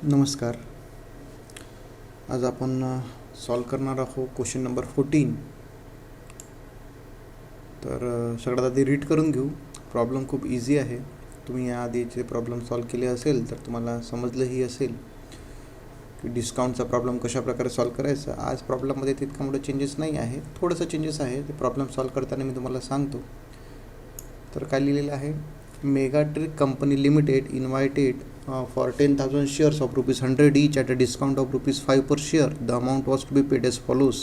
नमस्कार. आज आपण सॉल्व करणार आहोत क्वेश्चन नंबर 14. तर सगळ्यात आधी रीड करून घेऊ. प्रॉब्लेम खूप इझी आहे. तुम्ही याआधीचे प्रॉब्लेम सॉल्व केले असेल तर तुम्हाला समजलंही असेल की डिस्काउंटचा प्रॉब्लेम कशा प्रकारे सॉल्व करायचा. आज प्रॉब्लेममध्ये तितका मोठा चेंजेस नाही आहे, थोडंसं चेंजेस आहे. ते प्रॉब्लेम सॉल्व करताना मी तुम्हाला सांगतो. तर काय लिहिलेलं आहे, Megatric company limited invited for 10,000 shares of ₹100 each at a discount of ₹5 per share. The amount was to be paid as follows.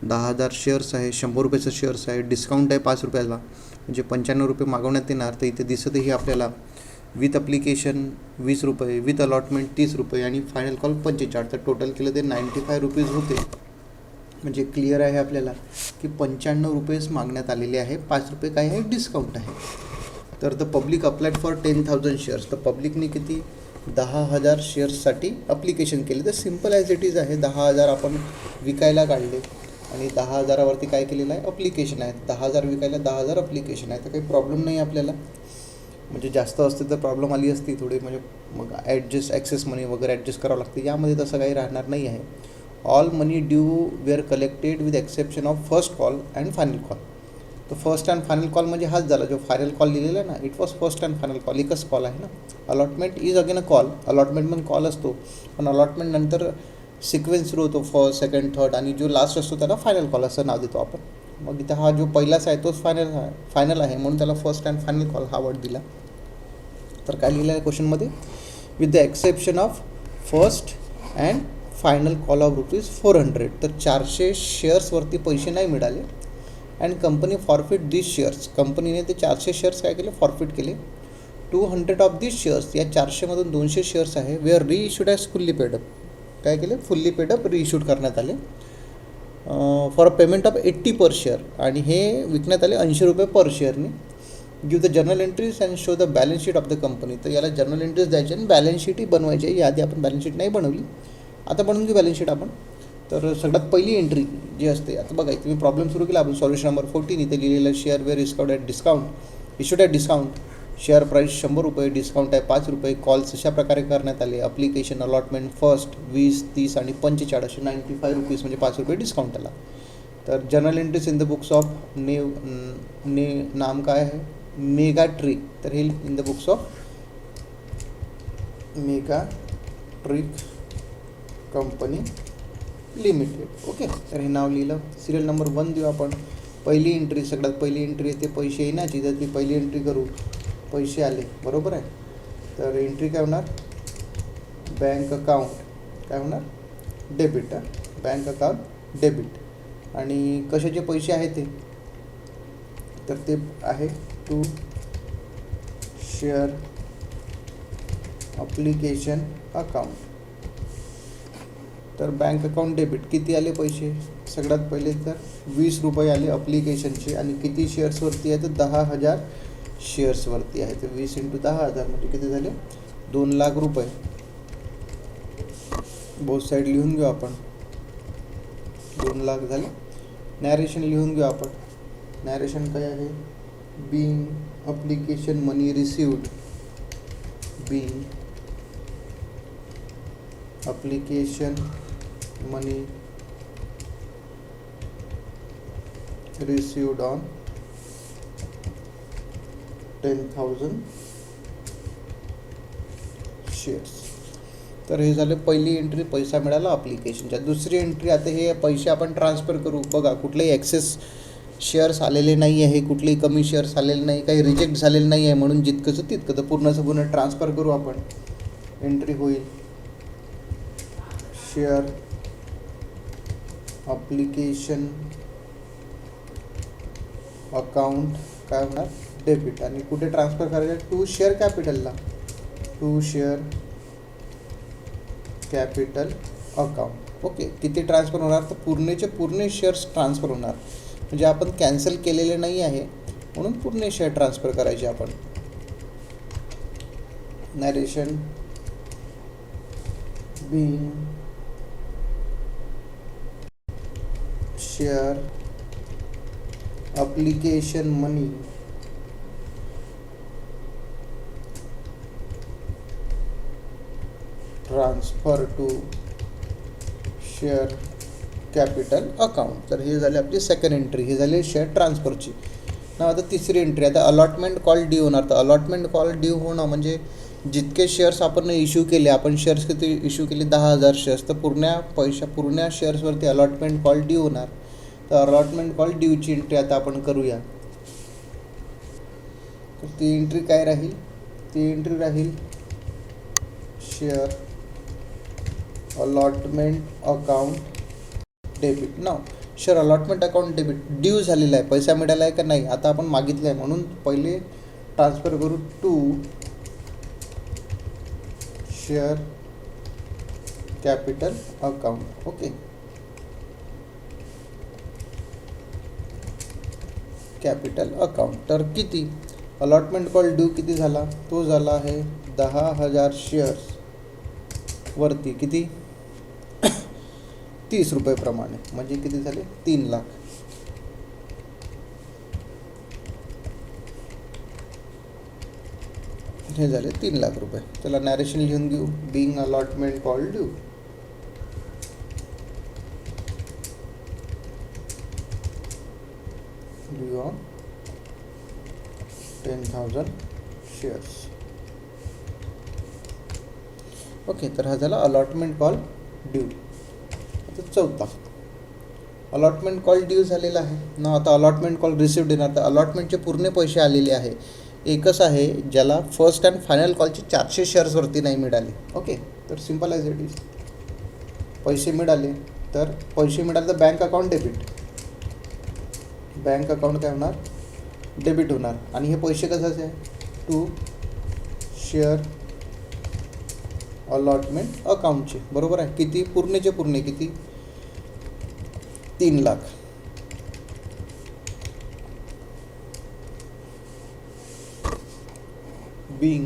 10,000 shares आहे, 100 रुपयाचं शेअर्स आहे, डिस्काउंट आहे 5 रुपयाला, म्हणजे 95 रुपये मागवण्यात येणार. तर इथे दिसतही आपल्याला विथ अप्लिकेशन 20 रुपये, विथ अलॉटमेंट 30 रुपये आणि फायनल कॉल 45. तर टोटल केलं ते 95 रुपीज होते. म्हणजे क्लिअर आहे आपल्याला की 95 रुपयेच मागण्यात आलेले आहे. 5 रुपये काय आहे, डिस्काउंट आहे. तर the public applied for 10,000 shares. तर पब्लिकने किती 10,000 शेअर्ससाठी अप्लिकेशन केले. तर सिम्पल ॲज इट इज आहे. 10,000 आपण विकायला काढले आणि 10,000वरती काय केलेलं आहे, अप्लिकेशन आहे. 10,000 विकायला 10,000 अप्लिकेशन आहे. तर काही प्रॉब्लेम नाही आपल्याला. म्हणजे जास्त असते तर प्रॉब्लेम आली असती थोडी, म्हणजे मग ॲक्सेस मनी वगैरे ॲडजस्ट करावं लागते. यामध्ये तसं काही राहणार नाही आहे. All money due were collected with exception of first call and final call. तर फर्स्ट अँड फायनल कॉल म्हणजे हाच झाला. जो फायनल कॉल लिहिलेला आहे ना, it was first and final call. एकच कॉल आहे ना. Allotment is again a call. Allotment पण कॉल असतो, पण अलॉटमेंट नंतर सिक्वेन्स सुरू होतो, फर्स्ट, सेकंड, थर्ड, आणि जो लास्ट असतो त्याला फायनल कॉल असं नाव देतो आपण. मग इथं हा जो पहिलाच आहे तोच फायनल आहे, म्हणून त्याला फर्स्ट अँड फायनल कॉल हा वर्ड दिला. तर काय लिहिलं आहे क्वेश्चनमध्ये, with the exception of first and final call of ₹400. तर 400 शेअर्सवरती पैसे नाही मिळाले. And company forfeit this shares. कंपनीने ते 400 शेअर्स काय केले, फॉरफिट केले. 200 ऑफ दिस शेअर्स, या 400मधून 200 शेअर्स आहे, were reissued as fully paid up. काय केले, फुल्ली पेडअप रिइश्यूड करण्यात आले for a payment of 80 per share. आणि हे विकण्यात आले 80 रुपये पर शेअरने. Give the journal entries and show the balance sheet of the company. तर याला जर्नल एंट्रीज द्यायचे आणि बॅलन्स शीटही बनवायची आहे. याआधी आपण बॅलन्स शीट नाही बनवली, आता बनवून घेऊ बॅलन्स शीट आपण. तर सगळ्यात पहिली एंट्री जी असते, आता बघा इथे मी प्रॉब्लेम सुरू केला आपण. सॉल्युशन नंबर 14 इथे लिहिलेलं, share were discount at discount, issued at discount. Share price 100 रुपये, डिस्काउंट आहे 5 रुपये. कॉल्स अशा प्रकारे करण्यात आले. अप्लिकेशन अलॉटमेंट फर्स्ट 20, 30 आणि 45 असे 95 रुपीज, म्हणजे 5 रुपये डिस्काउंट आला. तर journal entries in the books of नाम काय आहे, मेगाट्रिक. तर हे in the books of Megatrick company limited. Okay, तर हे नाव लिहिलं. सिरियल नंबर 1 देऊ आपण. पहिली एंट्री, सगळ्यात पहिली एंट्री येते पैसे येण्याची. तर ती पहिली एंट्री करू, पैसे आले, बरोबर आहे. तर एंट्री काय होणार, बँक अकाउंट काय होणार, डेबिट. Bank account debit. आणि कशाचे पैसे आहेत ते, तर ते आहे टू शेअर अप्लिकेशन अकाउंट. तर बँक अकाउंट डेबिट किती आले पैसे, सगळ्यात पहिले तर 20 रुपये आले अप्लिकेशनचे. आणि किती शेअर्सवरती आहे, तर 10,000 शेअर्सवरती आहे. तर 20 × 10,000 म्हणजे किती झाले, 2 लाख रुपये. बोथ साईड लिहून घेऊ आपण, 2 लाख झाले. नॅरेशन लिहून घेऊ आपण. नॅरेशन काय आहे, being application money received, being application money received on 10,000 shares. तर हे झालं पहिली एंट्री, पैसा मिळाला अप्लिकेशनच्या. दुसरी एंट्री, आता हे पैसे आपण ट्रान्सफर करू. बघा कुठलेही ॲक्सेस शेअर्स आलेले नाही आहे, कुठलेही कमी शेअर्स आलेले नाही, काही रिजेक्ट झालेलं नाही आहे, म्हणून जितकंचं तितकं तर पूर्णचं पूर्ण ट्रान्सफर करू आपण. एंट्री होईल शेअर अप्लिकेशन अकाउंट काय होणार, डेबिट. आणि कुठे ट्रान्सफर करायचं, टू शेअर कॅपिटलला, to share capital account. Okay, किती ट्रान्सफर होणार, तर पूर्णचे पूर्ण शेअर्स ट्रान्सफर होणार. म्हणजे आपण कॅन्सल केलेले नाही आहे, म्हणून पूर्ण शेअर ट्रान्सफर करायचे आपण. Narration being share application money transfer to share capital account. तर हे झाले आपली सेकंड एंट्री, हे झाले शेअर ट्रान्सफरची. ना आता तिसरी एंट्री, आता अलॉटमेंट कॉल ड्यू होणार. तर अलॉटमेंट कॉल ड्यू होणं म्हणजे जितके शेअर्स आपण इश्यू केले, आपण शेअर्स किती इश्यू केले, 10,000 शेअर्स, तर पूर्ण शेअर्सवरती अलॉटमेंट कॉल ड्यू होणार. तर अलॉटमेंट कॉल ड्यूची एंट्री आता आपण करूया. तर ती एंट्री काय राहील, ती एंट्री राहील शेअर अलॉटमेंट अकाउंट डेबिट. नाव share allotment account debit due झालेला आहे, पैसा मिळाला आहे का नाही आता आपण मागितलं आहे, म्हणून पहिले ट्रान्सफर करू to share capital account. Okay, capital account. तर किती अलॉटमेंट कॉल ड्यू किती झाला, तो झाला आहे 10,000 शेअर्स वरती किती 30 रुपये प्रमाणे, म्हणजे किती झाले 3 लाख. हे झाले 3 लाख रुपये. त्याला नॅरेशन लिहून घेऊ. Being allotment call due, due on 10,000 shares. Okay, तर हा झाला अलॉटमेंट कॉल ड्यू. आता चौथा, अलॉटमेंट कॉल ड्यू झालेला आहे ना. आता अलॉटमेंट कॉल रिसिव्ड येणार. तर अलॉटमेंटचे पूर्ण पैसे आलेले आहे. एकच आहे ज्याला फर्स्ट अँड फायनल कॉलचे 400 शेअर्सवरती नाही मिळाले. ओके, तर सिम्पल ॲज इट इज, पैसे मिळाले तर पैसे मिळाले तर bank account debit, bank account काय होणार डेबिट होणार. आणि हे पैसे कशाचे आहे टू शेअर अलॉटमेंट अकाउंटचे, बरोबर आहे. किती पूर्णचे पूर्ण किती 3 lakh. Being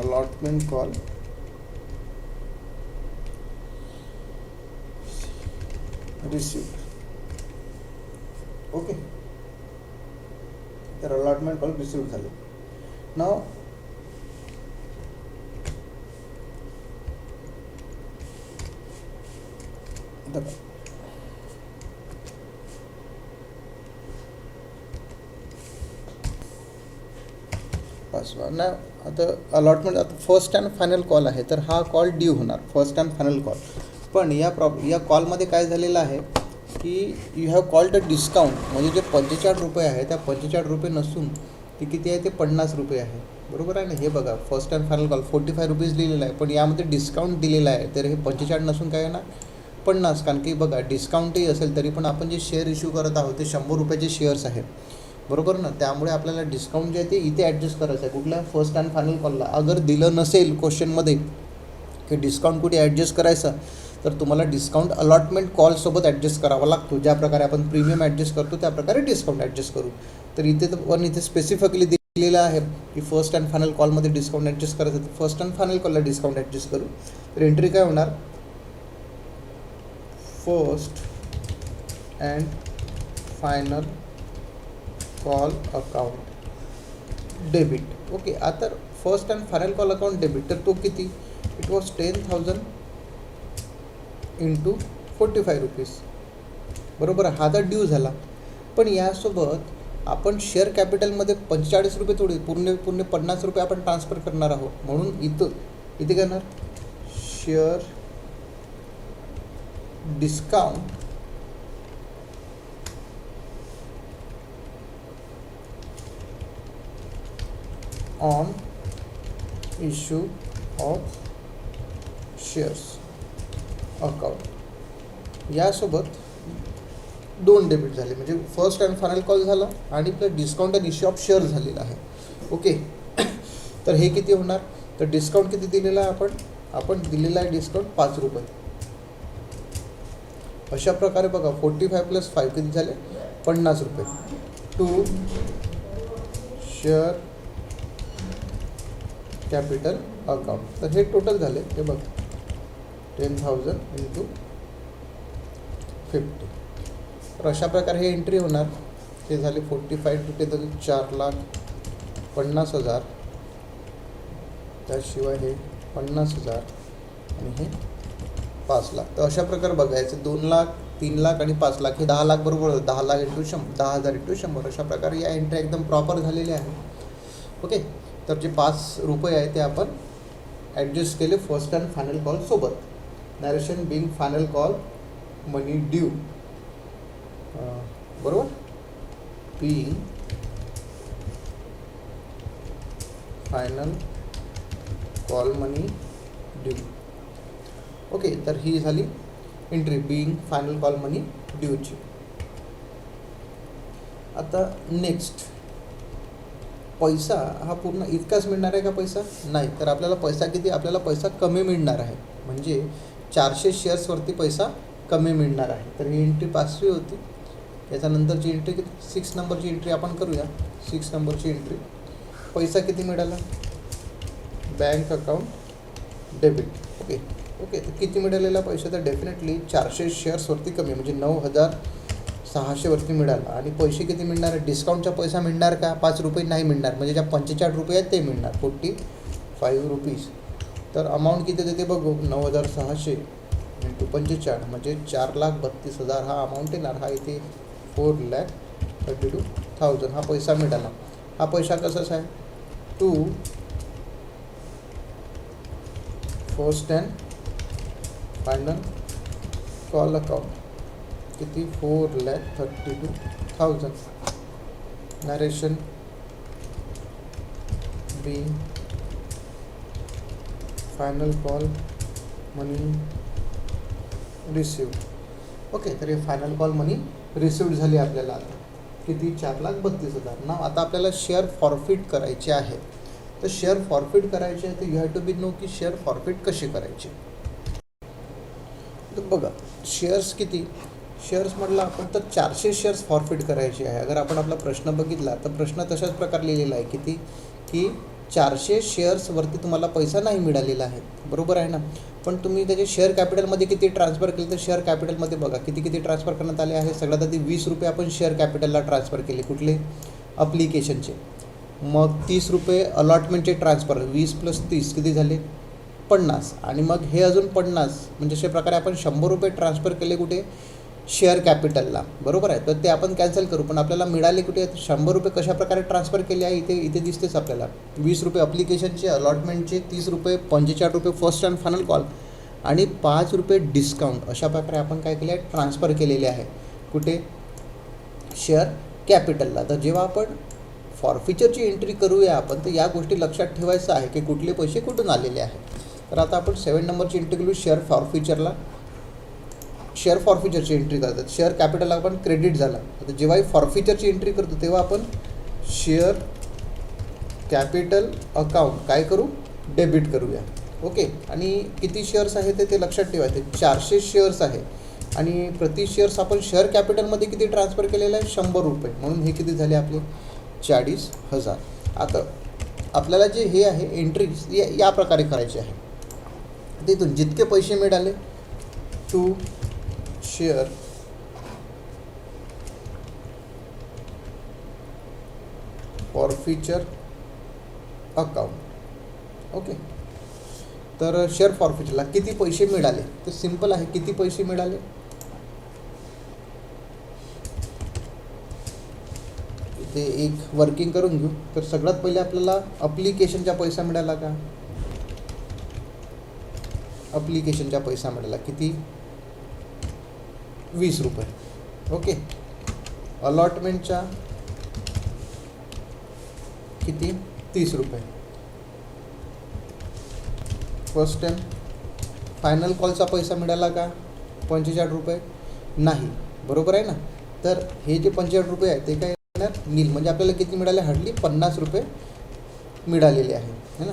allotment call received. Okay, तर अलॉटमेंट कॉल रिसिव्ह झाले. नाव पाचवा ना. आता अलॉटमेंट, आता फर्स्ट अँड फायनल कॉल आहे, तर हा कॉल ड्यू होणार फर्स्ट अँड फायनल कॉल. पण या कॉलमध्ये काय झालेलं आहे की you have called a discount, म्हणजे जे 45 रुपये आहे त्या 45 रुपये नसून ते किती आहे ते 50 रुपये आहे, बरोबर आहे ना. हे बघा first and final call 45 rupees लिहिलेलं आहे, पण यामध्ये डिस्काउंट दिलेला आहे. तर हे 45 नसून काय येणार 50. कारण की बघा डिस्काउंटही असेल तरी पण आपण जे शेअर इश्यू करत आहोत ते 100 रुपयाचे शेअर्स आहेत, बरोबर ना. त्यामुळे आपल्याला डिस्काउंट जे आहे ते इथे ॲडजस्ट करायचं आहे. कुठल्या फर्स्ट अँड फायनल कॉलला अगर दिलं नसेल क्वेश्चनमध्ये की डिस्काउंट कुठे ॲडजस्ट करायचं, तर तुम्हाला डिस्काउंट अलॉटमेंट कॉलसोबत ॲडजस्ट करावा लागतो. ज्या प्रकारे आपण प्रीमियम ॲडजस्ट करतो त्या प्रकारे डिस्काउंट ॲडजस्ट करू. तर इथे स्पेसिफिकली दिलेलं आहे की फर्स्ट अँड फायनल कॉलमध्ये डिस्काउंट ॲडजस्ट करायचं, तर फर्स्ट अँड फायनल कॉलला डिस्काउंट ॲडजस्ट करू. तर एंट्री काय होणार first and final call account debit. Okay, आता first and final call account debit, तर तो किती इट वॉज 10,000 इंटू 45 रुपीज, बरोबर. हा तर ड्यू झाला. पण यासोबत आपण शेअर कॅपिटलमध्ये 45 रुपये थोडी पूर्ण 50 रुपये आपण ट्रान्सफर करणार आहोत. म्हणून इथे काय होणार share discount on issue of shares account. यासोबत 2 डेबिट झाले, म्हणजे फर्स्ट अँड फायनल कॉल झाला आणि plus discount and issue of share झालेला आहे. ओके, तर हे किती होणार, तर डिस्काउंट किती दिलेला आहे आपण दिलेला आहे डिस्काउंट 5 रुपये. अशा प्रकारे बघा 45 + 5 किती झाले 50 रुपये टू शेअर कॅपिटल अकाउंट. तर हे टोटल झाले, हे बघा 10,000 इंटू 50. तर अशा प्रकारे हे एंट्री होणार. ते झाले 45 रुपये, झाले 4,50,000. त्याशिवाय हे 50,000 आणि हे 5 लाख. तर अशा प्रकारे बघायचं 2 लाख, 3 लाख आणि 5 लाख हे 10 लाख बरोबर. 10 लाख इंटू 100, 10,000 इंटू 100. अशा प्रकारे या एंट्री एकदम प्रॉपर झालेल्या आहेत. ओके. तर जे 5 रुपये आहे ते आपण ॲडजस्ट केले फर्स्ट अँड फायनल कॉल सोबत. नॅरेशन बिंग फायनल कॉल मनी ड्यू, बरोबर, बिंग फायनल कॉल मनी ड्यू. ओके. तर ही झाली एंट्री बिंग फायनल कॉल मनी ड्यूची. आता नेक्स्ट, पैसा हा पूर्ण इतकाच मिळणार आहे का पैसा? नाही. तर आपल्याला पैसा किती, आपल्याला पैसा कमी मिळणार आहे. म्हणजे 400 शेअर्सवरती पैसा कमी मिळणार आहे. तर ही एंट्री 5वी होती. याच्यानंतरची एंट्री किती, 6 नंबरची एंट्री आपण करूया. 6 नंबरची एंट्री, पैसा किती मिळाला, बँक अकाउंट डेबिट. ओके. तर किती मिळालेला पैसा, तर डेफिनेटली 400 शेअर्सवरती कमी म्हणजे 9,600वरती मिळाला. आणि पैसे किती मिळणार, डिस्काउंटचा पैसा मिळणार का, 5 रुपये नाही मिळणार. म्हणजे ज्या 45 रुपये आहेत ते मिळणार, 45 रुपीज. तर अमाऊंट किती देते बघू, 9,600 इंटू 45 म्हणजे 4,32,000 हा अमाऊंट येणार. हा इथे 4,32,000 हा पैसा मिळाला. हा पैसा कसाच आहे, to first and final call account. किती, 4,32,000. Narration being final call money received. Okay. तर हे फायनल कॉल मनी रिसिव्ड झाली आपल्याला. आता किती, 4,32,000. ना आता आपल्याला शेअर फॉरफिट करायचे आहे. तर शेअर फॉरफिट करायचे आहे तर you have to be know की शेअर फॉरफिट कसे करायचे. तर बघा, शेअर्स किती, शेअर्स म्हटलं आपण तर 400 शेअर्स फॉरफिट करायचे आहे. अगर आपण आपला प्रश्न बघितला तर प्रश्न तशाच प्रकारे लिहिलेला आहे, किती, की 400 शेअर्सवरती तुम्हाला पैसा नाही मिळालेला आहे, बरोबर आहे ना. पण तुम्ही त्याचे शेअर कॅपिटलमध्ये किती ट्रान्सफर केले, तर शेअर कॅपिटलमध्ये बघा किती ट्रान्सफर करण्यात आले आहे. सगळ्यात आधी 20 रुपये आपण शेअर कॅपिटलला ट्रान्सफर केले, कुठले, अप्लिकेशनचे. मग 30 रुपये अलॉटमेंटचे ट्रान्सफर, 20 + 30 किती झाले, 50. आणि मग हे अजून 50 म्हणजे अशा प्रकारे आपण 100 रुपये ट्रान्सफर केले कुठे, शेअर कॅपिटलला, बरोबर आहे. तर ते आपण कॅन्सल करू. पण आपल्याला मिळाले कुठे, 100 रुपये कशा प्रकारे ट्रान्सफर केले आहे, इथे दिसतेच आपल्याला. 20 रुपये अप्लिकेशनचे, अलॉटमेंटचे, 30 रुपये, 45 रुपये फर्स्ट अँड फायनल कॉल आणि 5 रुपये डिस्काउंट. अशा प्रकारे आपण काय केले आहे, ट्रान्सफर केलेले आहे कुठे, शेअर कॅपिटलला. तर जेव्हा आपण फॉरफिचरची एंट्री करूया आपण, तर या गोष्टी लक्षात ठेवायचं आहे की कुठले पैसे कुठून आलेले आहेत. तर आता आपण 7 नंबरची एंट्री करू शेअर फॉरफिचरला. शेअर फॉरफिचरची एंट्री करतात, शेअर कॅपिटलला आपण क्रेडिट झाला. आता जेव्हाही फॉरफिचरची एंट्री करतो तेव्हा आपण शेअर कॅपिटल अकाउंट काय करू, डेबिट करूया. ओके. आणि किती शेअर्स आहे ते लक्षात ठेवायचे, 400 शेअर्स आहे. आणि प्रति शेअर्स आपण शेअर कॅपिटलमध्ये किती ट्रान्सफर केलेलं आहे, 100 रुपये. म्हणून हे किती झाले आपले, 40,000. आता आपल्याला जे हे आहे एंट्री या प्रकारे करायची आहे. तिथून जितके पैसे मिळाले, to share forfeiture account. Okay. तर शेअर फॉरफिचरला किती पैसे मिळाले, तर सिंपल आहे, किती पैसे मिळाले, ते एक वर्किंग करून घेऊ. तर सगळ्यात पहिले आपल्याला अप्लिकेशनचा पैसा मिळाला का, अप्लिकेशनचा पैसा मिळाला किती, 20 रुपये. ओके. अलॉटमेंटचा किती, 30 रुपये. फर्स्ट अँड फायनल कॉलचा पैसा मिळाला का, 45 रुपये नाही, बरोबर आहे ना. तर हे जे 45 रुपये आहे ते काय नील, म्हणजे आपल्याला किती मिळाले, हार्डली 50 रुपये मिळालेले आहे, है ना.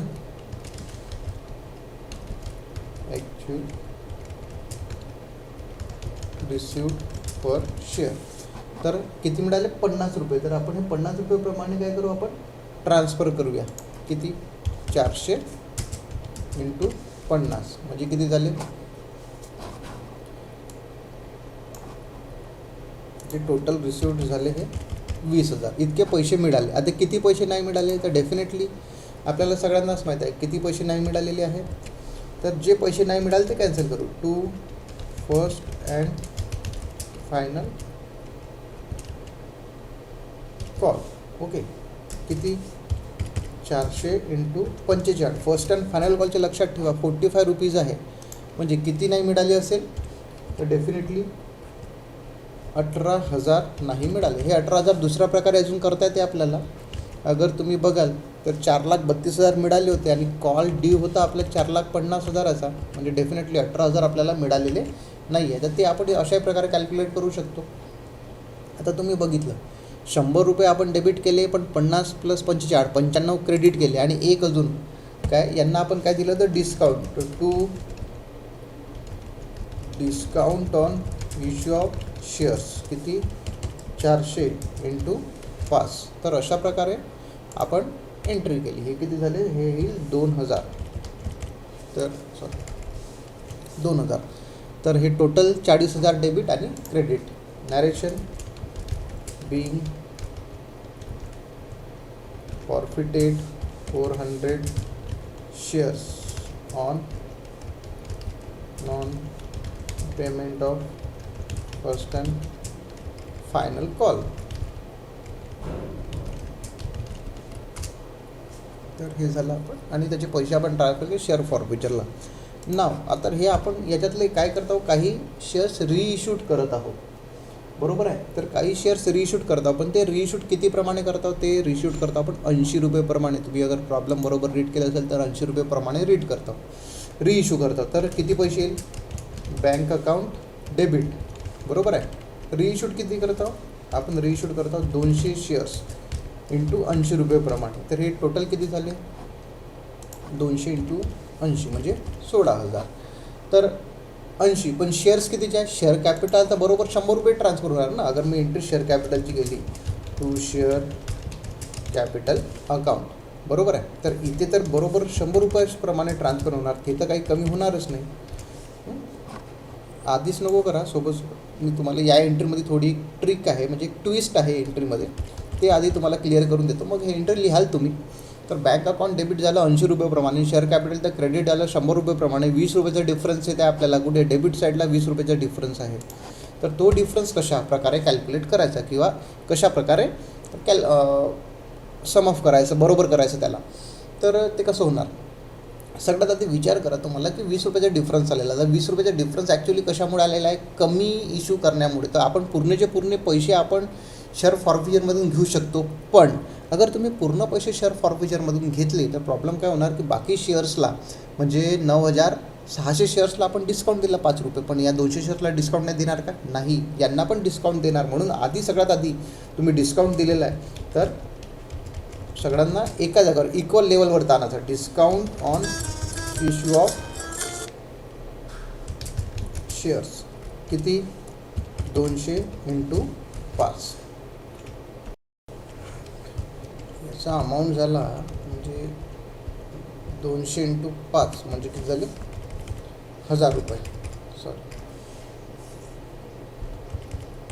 Actual received per share. तर किती मिळाले, 50 रुपये. तर आपण हे 50 रुपयेप्रमाणे काय करू, आपण ट्रान्सफर करूया. किती, 400 × 50 म्हणजे किती झाले, ते टोटल रिसिव्ड झाले हे 20,000 इतके पैसे मिळाले. आता किती पैसे नाही मिळाले तर डेफिनेटली आपल्याला सगळ्यांनाच माहीत आहे किती पैसे नाही मिळालेले आहेत. तर जे पैसे नाही मिळाले ते कॅन्सल करू. To first and final call. Okay, किती 400 × 45. फर्स्ट अँड फायनल कॉलचे लक्षात ठेवा 45 रुपीज आहे. म्हणजे किती नाही मिळाले असेल तर डेफिनेटली 18,000 नाही मिळाले. हे 18,000 दुसऱ्या प्रकारे अजून करता येते आपल्याला. अगर तुम्ही बघाल तर 4,32,000 मिळाले होते आणि कॉल ड्यू होता आपल्या 4,50,000चा. म्हणजे डेफिनेटली 18,000 आपल्याला मिळालेले नाही आहे. तर ते आपण अशा प्रकारे कॅल्क्युलेट करू शकतो. आता तुम्ही बघितलं 100 रुपये आपण डेबिट केले, पण 50 + 45 95 क्रेडिट केले आणि एक अजून काय यांना आपण काय दिलं तर discount. To discount on issue of shares किती 400 × 5. तर अशा प्रकारे आपण एंट्री केली. हे किती झाले, हे येईल 2,000. तर 2,000. तर हे टोटल 40,000 डेबिट आणि credit. Narration being forfeited 400 shares on non-payment of first and final call. तर हे झालं आपण आणि त्याचे पैसे आपण ट्रान्सफर केले शेअर फॉरफिचरला. नाव आता हे आपण याच्यातले काय करत आहोत, काही शेअर्स रिइश्यूड करत आहोत. बरोबर आहे. तर काही शेअर्स रिइश्यूड करतो पण ते रिइश्यूड किती प्रमाणे करतो, ते रिइश्यूड करतो आपण 80 रुपये प्रमाणे. तुम्ही अगर प्रॉब्लेम बरोबर रीड केलं असेल तर 80 रुपये प्रमाणे रीड करतो, रिइश्यू करतो. तर किती पैसे येईल, बँक अकाउंट डेबिट. बरोबर आहे. रिइश्यूड किती करतो आपण, रिइश्यूड करतो 200 शेअर्स × 80 रुपये प्रमाणे. तर हे टोटल किती झाले 200 × 80 म्हणजे 16,000. तर 80 पण शेअर्स कितीचे आहे, शेअर कॅपिटल तर बरोबर 100 रुपये ट्रान्सफर होणार ना. अगर मी एंट्री शेअर कॅपिटलची केली टू शेअर कॅपिटल अकाउंट. बरोबर आहे. तर इथे तर बरोबर 100 रुपयाप्रमाणे ट्रान्सफर होणार. ते तर काही कमी होणारच नाही. आधीच नको करा, सोबत मी तुम्हाला या एंट्रीमध्ये थोडी ट्रिक आहे, म्हणजे ट्विस्ट आहे एंट्रीमध्ये, ते आधी तुम्हाला क्लिअर करून देतो. मग हे एंट्री लिहाल तुम्ही. तर बँक अकाउंट डेबिट झालं 80 रुपये प्रमाणे, शेअर कॅपिटल तर क्रेडिट झालं 100 रुपये प्रमाणे. 20 रुपयाचा डिफरन्स येते आपल्याला. कुठे डेबिट साईडला 20 रुपयाचा डिफरन्स आहे. तर तो डिफरन्स कशा प्रकारे कॅल्क्युलेट करायचा किंवा कशा प्रकारे सम ऑफ करायचं, बरोबर करायचं त्याला. तर ते कसं होणार, सगळ्यात आधी विचार करा तुम्हाला की 20 रुपयाचा डिफरन्स आलेला. तर 20 रुपयाचा डिफरन्स ॲक्च्युली कशामुळे आलेला आहे, कमी इश्यू करण्यामुळे. तर आपण पूर्णचे पूर्ण पैसे आपण शेअर फॉरफिचरमधून घेऊ शकतो. पण अगर तुम्ही पूर्ण पैसे शेअर फॉरफिचरमधून घेतले तर प्रॉब्लेम काय होणार की बाकी शेअर्सला म्हणजे 9,600 शेअर्सला आपण डिस्काउंट दिला 5 रुपये, पण या 200 शेअर्सला डिस्काउंट नाही देणार का, नाही, यांना पण डिस्काउंट देणार. म्हणून आधी सगळ्यात आधी तुम्ही डिस्काउंट दिलेला आहे तर सगळ्यांना एका जागेवर इक्वल लेवलवर आणायचं. Discount on issue of shares किती 200 × 5. याचा अमाऊंट झाला म्हणजे 200 × 5 म्हणजे किती झाले 1,000 रुपये. सॉरी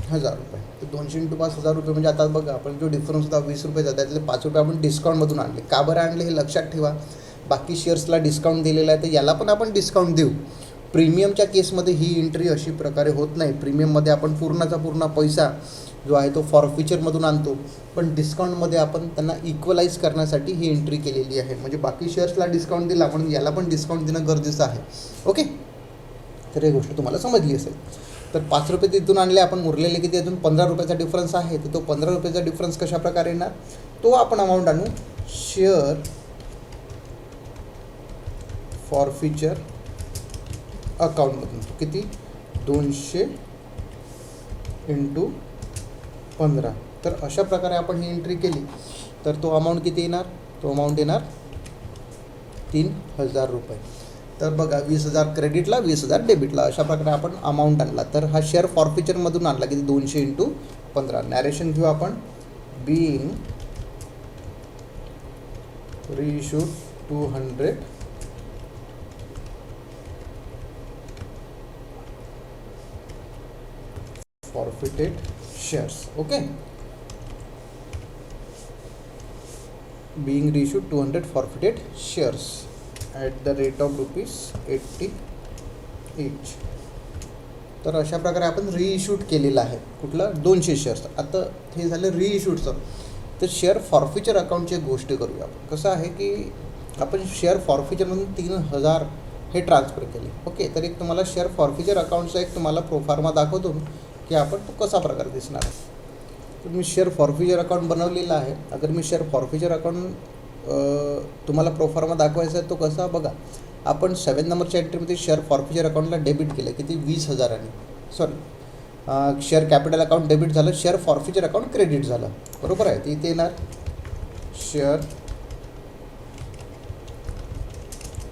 1,000 रुपये. तर 200 × 5 1,000 रुपये. म्हणजे आता बघा आपण जो डिफरन्स होता 20 रुपयाचा, त्यातले 5 रुपये आपण डिस्काउंटमधून आणले. का बरं आणले हे लक्षात ठेवा. बाकी शेअर्सला डिस्काउंट दिलेला आहे तर याला पण आपण डिस्काउंट देऊ. प्रीमियमच्या केसमध्ये ही एंट्री अशी प्रकारे होत नाही. प्रीमियममध्ये आपण पूर्णचा पूर्ण पैसा जो आहे तो फॉरफिचरमधून आणतो, पण डिस्काउंटमध्ये आपण त्यांना इक्वलाइज करण्यासाठी ही एंट्री केलेली आहे. म्हणजे बाकी शेअर्सला डिस्काउंट दिला म्हणून याला पण डिस्काउंट देणं गरजेचं आहे. ओके, तर ही गोष्ट तुम्हाला समजली असेल. तर 5 रुपये तिथून आणले आपण, उरलेले किती अजून 15 रुपयाचा डिफरन्स आहे. तर तो 15 रुपयाचा डिफरन्स कशा प्रकारे येणार, तो आपण अमाऊंट आणू शेअर फॉरफिचर अकाउंटमधून. किती 200 × 15. तर अशा प्रकारे आपण ही एंट्री केली तर तो अमाऊंट किती येणार, तो अमाऊंट येणार 3,000 रुपये. तर बघा 20,000 क्रेडिटला 20,000 डेबिटला, अशा प्रकारे आपण अमाऊंट आणला. तर हा शेअर फॉरफिचरमधून आणला किती 200 × 15. नॅरेशन घेऊ आपण. Being reissued 200 forfeited shares. Okay, being reissued 200 forfeited shares at the rate of ₹80 each. तर अशा प्रकारे आपण रिइश्यूड केलेलं आहे. कुठलं? 200 शेअर्स. आता हे झालं रिइश्यूडचं. तर शेअर फॉरफिचर अकाउंटची एक गोष्ट करूया आपण. कसं आहे की आपण शेअर फॉरफिचरमधून 3000 हे ट्रान्सफर केले. ओके, तर एक तुम्हाला शेअर फॉरफिचर अकाउंटचा एक तुम्हाला प्रोफार्मा दाखवतो की आपण तो कसा प्रकारे दिसणार आहे. तर मी शेअर फॉरफिचर अकाउंट बनवलेला आहे. अगर मी शेअर फॉरफिचर अकाउंट तुम्हाला प्रोफार्मा दाखवायचा आहे तो कसा बघा. आपण 7 नंबरच्या एंट्रीमध्ये शेअर फॉरफिचर अकाउंटला डेबिट केलं किती 20,000 sorry share capital account debit झालं, शेअर फॉरफिचर अकाउंट क्रेडिट झालं. बरोबर आहे. ते इथे येणार शेअर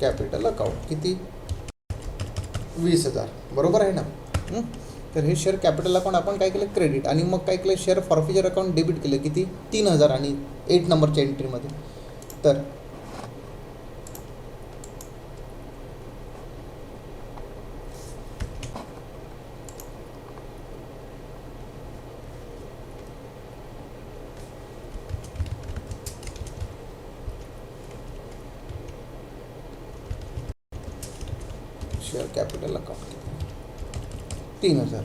कॅपिटल अकाउंट किती 20,000. बरोबर आहे ना. तर हे शेअर कॅपिटल अकाउंट आपण काय केलं क्रेडिट, आणि मग काय केलं शेअर फॉरफिचर अकाउंट डेबिट केलं किती 3,000 आणि 8 नंबरच्या एंट्रीमध्ये. तर शेअर कॅपिटल अकाउंट 3,000.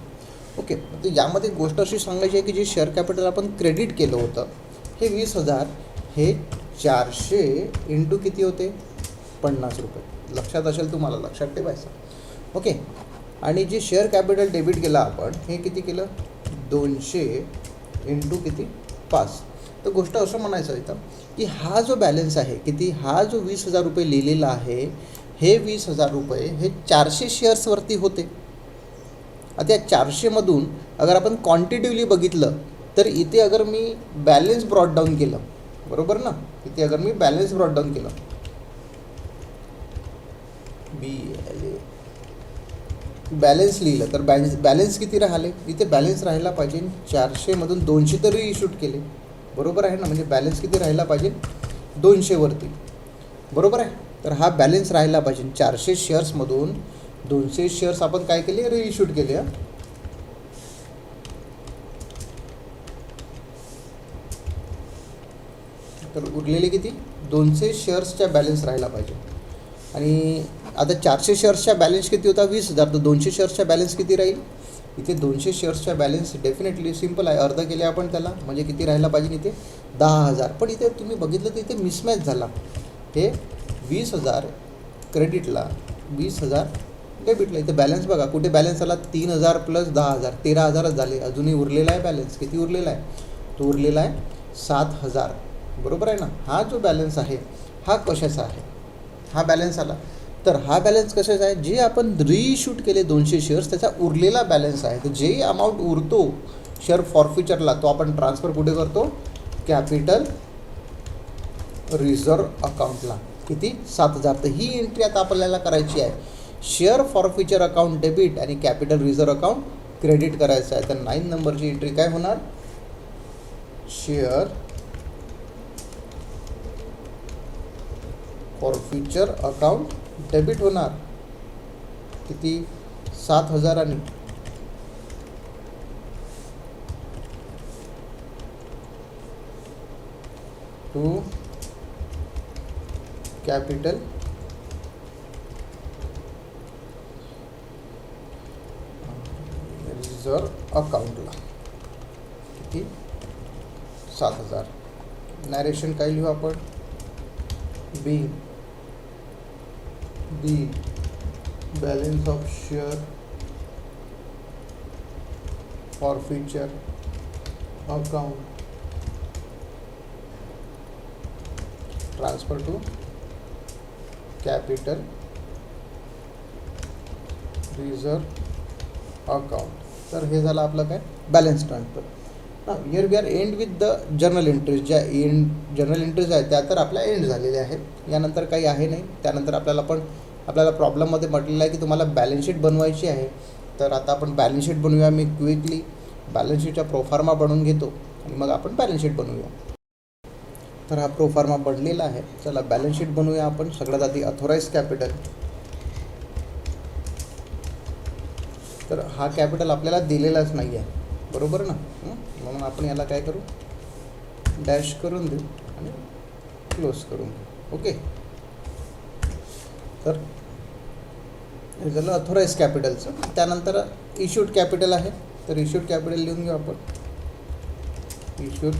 ओके, तर यामध्ये गोष्ट अशी सांगायची आहे की जे शेअर कॅपिटल आपण क्रेडिट केलं होतं हे 20,000 हे 400 इंटू किती होते 50 रुपये. लक्षात असेल तुम्हाला, लक्षात ठेवायचं. ओके, आणि जे शेअर कॅपिटल डेबिट केलं आपण हे किती केलं 200 इंटू किती 5. तर गोष्ट असं म्हणायचं इथं की हा जो बॅलन्स आहे किती, हा जो 20,000 रुपये लिहिलेला आहे हे 20,000 रुपये हे 400 शेअर्सवरती होते. आता या 400मधून अगर आपण क्वांटिटिव्हली बघितलं तर इथे अगर मी बॅलन्स ब्रॉट डाऊन केलं, बरोबर ना, इथे अगर मी बॅलन्स ब्रॉट डाऊन केलं बॅलन्स लिहिलं तर बॅलन्स किती राहिले, इथे बॅलन्स राहायला पाहिजे 400मधून 200 तरी इश्यूड केले. बरोबर आहे ना, म्हणजे बॅलन्स किती राहायला पाहिजे 200वरती. बरोबर आहे. तर हा बॅलन्स राहायला पाहिजे 400 शेअर्समधून 200 शेअर्स आपण काय केले रिइश्यूड केले. तर उरलेले किती 200 शेअर्सच्या बॅलन्स राहायला पाहिजे. आणि आता 400 शेअर्सच्या बॅलन्स किती होता 20,000, तर 200 शेअर्सच्या बॅलन्स किती राहील इथे 200 शेअर्सच्या बॅलन्स डेफिनेटली सिम्पल आहे, अर्ध केले आपण त्याला, म्हणजे किती राहायला पाहिजे इथे 10,000. पण इथे तुम्ही बघितलं तर इथे मिसमॅच झाला. हे 20,000 क्रेडिटला 20,000 डेबिटला. इथे बॅलन्स बघा कुठे बॅलन्स आला 3,000 प्लस 10,000 13,000च झाले. अजूनही उरलेला आहे बॅलन्स किती उरलेला आहे, तो उरलेला आहे 7,000. बरोबर आहे ना. हा जो बॅलन्स आहे हा कशाचा आहे, हा बॅलन्स आला. तर हा बॅलन्स कशाचा आहे, जे आपण रिइश्यूड केले 200 शेअर्स त्याचा उरलेला बॅलन्स आहे. तर जे अमाऊंट उरतो शेअर फॉरफिचरला तो आपण ट्रान्सफर कुठे करतो कॅपिटल रिझर्व अकाउंटला किती 7,000. तर ही एंट्री आता आपल्याला करायची आहे. शेअर फॉरफिचर अकाउंट डेबिट आणि कॅपिटल रिझर्व अकाउंट क्रेडिट करायचं आहे. तर 9 नंबरची एंट्री काय होणार शेअर फॉरफिचर अकाउंट डेबिट होणार किती 7,000 आणि टू कॅपिटल रिझर्व अकाउंटला किती 7,000. नॅरेशन काय लिहू आपण be the balance of share forfeiture account transfer to capital reserve account. तर हे झालं आपलं काय balance transfer. Here we are end with the journal entries. ज्या जर्नल एंट्रीज आहेत त्या तर आपल्या एंड झालेल्या आहेत. यानंतर काही आहे नाही. त्यानंतर आपल्याला प्रॉब्लेममध्ये म्हटलेलं आहे की तुम्हाला बॅलन्स शीट बनवायची आहे. तर आता आपण बॅलन्स शीट बनवूया. मी क्विकली बॅलन्स शीटचा प्रोफार्मा बनवून घेतो आणि मग आपण बॅलन्स शीट बनवूया. तर हा प्रोफार्मा बनलेला आहे. चला बॅलन्स शीट बनवूया आपण. सगळ्यात आधी ऑथोराइज कॅपिटल. तर हा कॅपिटल आपल्याला दिलेलाच नाही आहे. बरोबर ना. म्हणून आपण याला काय करू, डॅश करून देऊ आणि क्लोज करून देऊ. ओके, तर हे झालं अथोराइज कॅपिटलचं. त्यानंतर इश्यूड कॅपिटल आहे, तर इश्यूड कॅपिटल लिहून घेऊ आपण. इश्यूड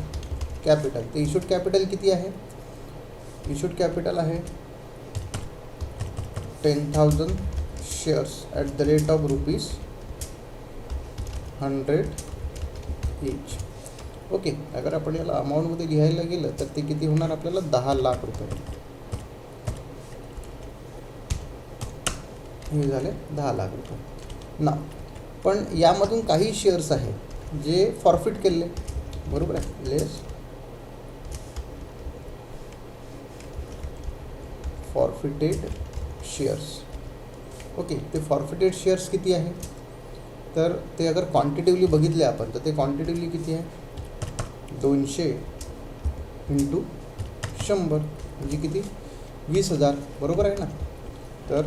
कॅपिटल, तर इश्यूड कॅपिटल किती आहे, इश्यूड कॅपिटल आहे 10,000 shares at the rate of ₹100 each. Okay, अगर आपण याला अमाऊंटमध्ये लिहायला गेलं तर ते किती होणार आपल्याला, 10 लाख रुपये. हे झाले 10 लाख रुपये ना. पण यामधून काही शेअर्स आहे जे फॉरफिट केले, बरोबर आहे, लेस फॉरफिटेड शेअर्स. ओके, ते फॉरफिटेड शेअर्स किती आहे, तर ते अगर क्वांटिटिवली बघितले आपण तर ते क्वांटिटिवली किती आहे, 200 × 100 म्हणजे किती, 20,000. बरोबर आहे ना. तर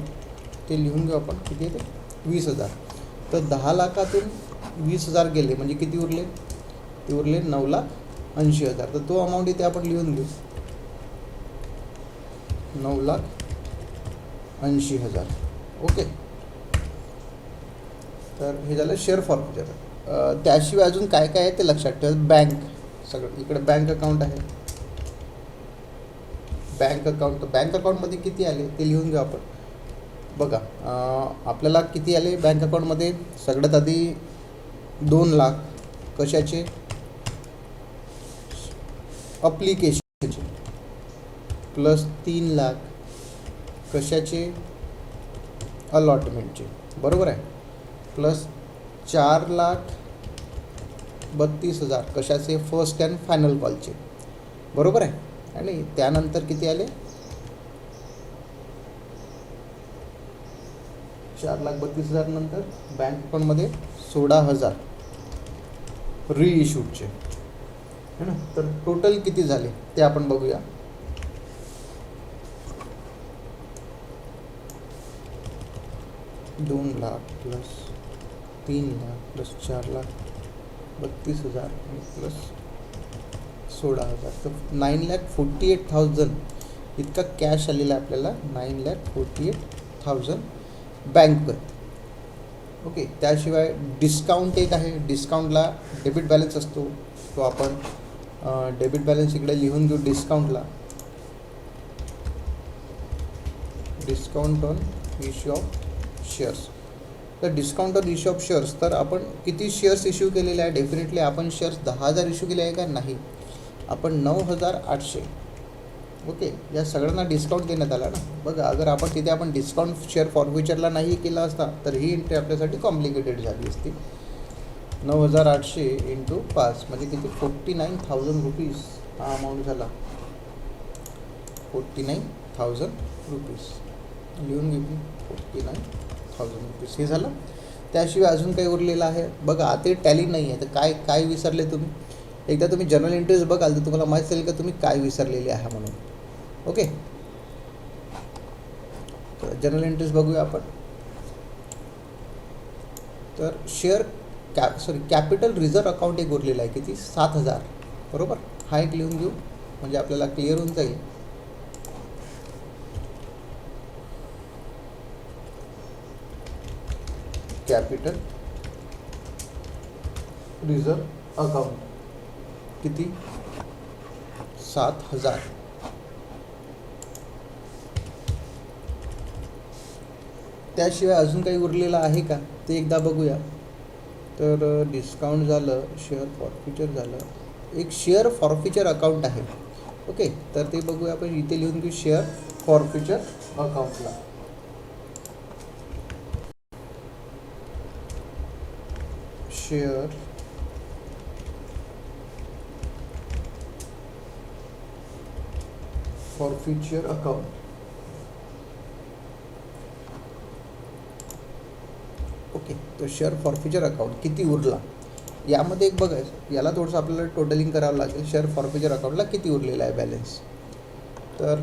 ते लिहून घेऊ आपण, किती आहे ते, 20,000. तर 10 लाखातून 20,000 गेले म्हणजे किती उरले, ते उरले 9,80,000. तर तो अमाऊंट इथे आपण लिहून घेऊ, 9,80,000. ओके, तर हे झालं शेअर फॉरफिचर. त्याशिवाय अजून काय काय आहे ते लक्षात ठेवा. बँक, सगळं इकडे बँक अकाउंट आहे, बँक अकाउंट. तर बँक अकाउंटमध्ये किती आले ते लिहून घेऊ आपण. बघा, आपल्याला किती आले बँक अकाउंटमध्ये, सगळ्यात आधी 2 लाख कशाचे, अप्लिकेशनचे, प्लस 3 लाख कशाचे, अलॉटमेंटचे. बरोबर आहे, प्लस 4,32,000 कशाचे, फर्स्ट अँड फायनल कॉलचे. बरोबर आहे. आणि त्यानंतर किती आले, 4,32,000 नंतर बँक अकाउंटमध्ये 16,000 रिइश्यूडचे, है ना. तर टोटल किती झाले ते आपण बघूया. 2 lakh plus 3 lakh plus 4,32,000 plus 16,000, तर 9,48,000 इतका कॅश आलेला आहे आपल्याला, 9,48,000 बँकवर. ओके, त्याशिवाय डिस्काउंट एक आहे, डिस्काउंटला डेबिट बॅलन्स असतो, तो आपण डेबिट बॅलन्स इकडे लिहून घेऊ. डिस्काउंटला discount on issue of shares. तर discount on issue of shares, तर आपण किती शेअर्स इश्यू केलेले आहे, डेफिनेटली आपण शेअर्स 10,000 इश्यू केले आहे का, नाही, आपण 9,800. ओके, या सगळ्यांना डिस्काउंट देण्यात आला ना. बघा, अगर आपण तिथे आपण डिस्काउंट शेअर फॉरफिचरला नाही केला असता तर ही एंट्री आपल्यासाठी कॉम्प्लिकेटेड झाली असती. 9,800 × 5 म्हणजे किती, 49,000 रुपीज हा अमाऊंट झाला, 49,000 रुपीज लिहून घेऊ, 49,000 रुपीज हे झालं. त्याशिवाय अजून काही उरलेलं आहे बघा. आता टॅली नाही आहे तर काय काय विसरले तुम्ही, एकदा तुम्ही जर्नल एंट्रीज बघाल तर तुम्हाला माहीत असेल का तुम्ही काय विसरलेले आहे म्हणून. ओके, तर जर्नल एंट्रीज बघूया आपण. तर शेअर कॅपिटल रिझर्व अकाउंट एक उरलेलं आहे, किती, 7,000. बरोबर, हा एक लिहून घेऊ म्हणजे आपल्याला क्लिअर होऊन जाईल. कॅपिटल रिझर्व अकाउंट किती, 7,000. त्याशिवाय अजून काही उरलेलं आहे का ते एकदा बघूया. तर डिस्काउंट झालं, शेअर फॉरफिचर झालं, एक शेअर फॉरफिचर अकाउंट आहे. ओके, तर ते बघूया आपण. इथे लिहून घेऊ शेअर फॉरफिचर अकाउंटला. Share forfeiture account. ओके, तर शेअर फॉरफिचर अकाउंट किती उरला यामध्ये एक बघायचं, याला थोडंसं आपल्याला टोटलिंग करावं लागेल. शेअर फॉरफिचर अकाउंटला किती उरलेला आहे बॅलन्स, तर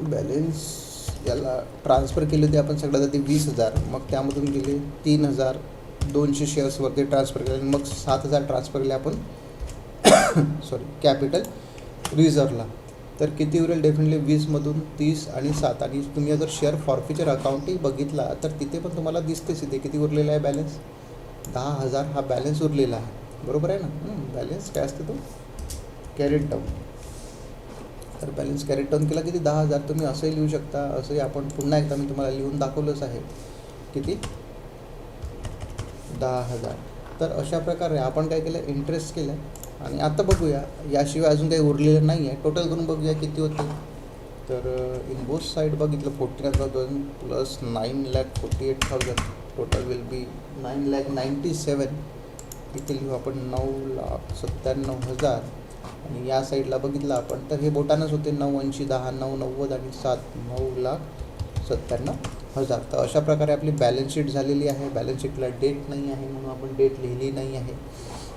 बॅलन्स याला ट्रान्सफर केले होते आपण सगळ्यात आधी 20,000, मग त्यामधून गेले 3,200 शेअर्सवरती ट्रान्सफर केले, मग 7,000 ट्रान्सफर केले आपण कॅपिटल रिझर्वला. तर किती उरेल? डेफिनेटली 20मधून 30 आणि 7. आणि तुम्ही जर शेअर फॉरफिचर अकाउंटही बघितला तर तिथे पण तुम्हाला दिसतेच इथे किती उरलेला आहे बॅलन्स. 10,000 हा बॅलन्स उरलेला आहे, बरोबर आहे ना. बॅलन्स काय असतं तो कॅरेट डाऊन. तर बॅलन्स कॅरेट डाऊन केला किती 10,000. तुम्ही असंही लिहू शकता, असंही आपण पुन्हा एकदा मी तुम्हाला लिहून दाखवलंच आहे किती 10,000. तर अशा प्रकारे आपण काय केलं, इंटरेस्ट केलं. आणि आता बघूया याशिवाय अजून काही उरलेलं नाही आहे, टोटल करून बघूया किती होते. तर इन बोथ साईड बघितलं 49,000 प्लस 9,48,000 टोटल विल बी 9,97,000. इथे लिहू आपण 9,97,000. आणि या साईडला बघितलं आपण तर हे बोटानंच होते 9 80 10 9 90 आणि 7 9,97,000. तर अशा प्रकारे आपली बॅलन्स शीट झालेली आहे. बॅलन्स शीटला डेट नाही आहे म्हणून आपण डेट लिहिली नाही आहे.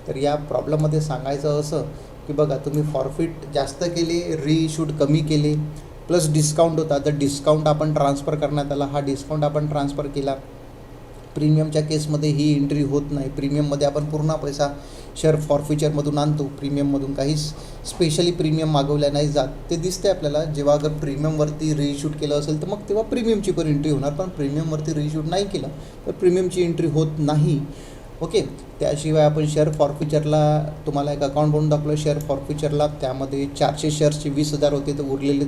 तर या प्रॉब्लेममध्ये सांगायचं असं की बघा, तुम्ही फॉरफिट जास्त केले, रिइश्यूड कमी केले, प्लस डिस्काउंट होता तर डिस्काउंट आपण ट्रान्सफर करण्यात आला. हा डिस्काउंट आपण ट्रान्सफर केला. प्रीमियमच्या केसमध्ये ही एंट्री होत नाही. प्रीमियममध्ये आपण पूर्ण पैसा शेअर फॉरफिचरमधून आणतो, प्रीमियममधून काहीच स्पेशली प्रीमियम मागवल्या नाही जात. ते दिसते आपल्याला. जेव्हा अगर प्रीमियमवरती रिइश्यूड केलं असेल तर मग तेव्हा प्रीमियमची पण एंट्री होणार, पण प्रीमियमवरती रिइश्यूड नाही केलं तर प्रीमियमची एंट्री होत नाही. ओके. त्याशिवाय आपण शेअर फॉरफिचरला तुम्हाला एक अकाउंट बनवून दाखवलं शेअर फॉरफिचरला. त्यामध्ये 400 शेअर्सचे 20,000 होते, तर उरलेले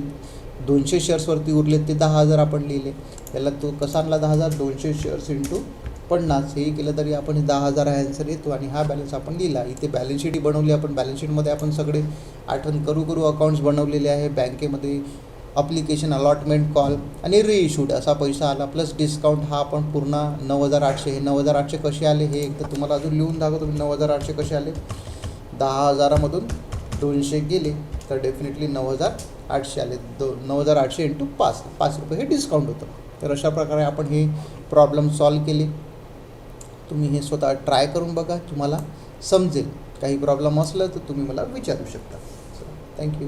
200 शेअर्सवरती उरले ते 10,000 आपण लिहिले. त्याला तो कसा आणला 10,000? 200 शेअर्स इंटू 50 हेही केलं तरी आपण 10,000 हा आन्सर येतो. आणि हा बॅलन्स आपण लिहिला. इथे बॅलन्स शीटही बनवली आपण. बॅलन्स शीटमध्ये आपण सगळे आठवण करू अकाउंट्स बनवलेले आहे. बँकेमध्ये अप्लिकेशन, अलॉटमेंट, कॉल आणि रिइश्यूड असा पैसा आला, प्लस डिस्काउंट हा आपण पूर्ण 9,800. हे 9,800 कसे आले हे एकदा तुम्हाला अजून लिहून दाखवतो. 9,800 कसे आले? 10,000मधून 200 गेले तर डेफिनेटली 9,800 आले. 9,800 इंटू 5 रुपये हे डिस्काउंट होतं. तर अशा प्रकारे आपण हे प्रॉब्लेम सॉल्व केले. तुम्ही हे स्वतः ट्राय करून बघा, तुम्हाला समजेल. काही प्रॉब्लेम असलं तर तुम्ही मला विचारू शकता. थँक्यू.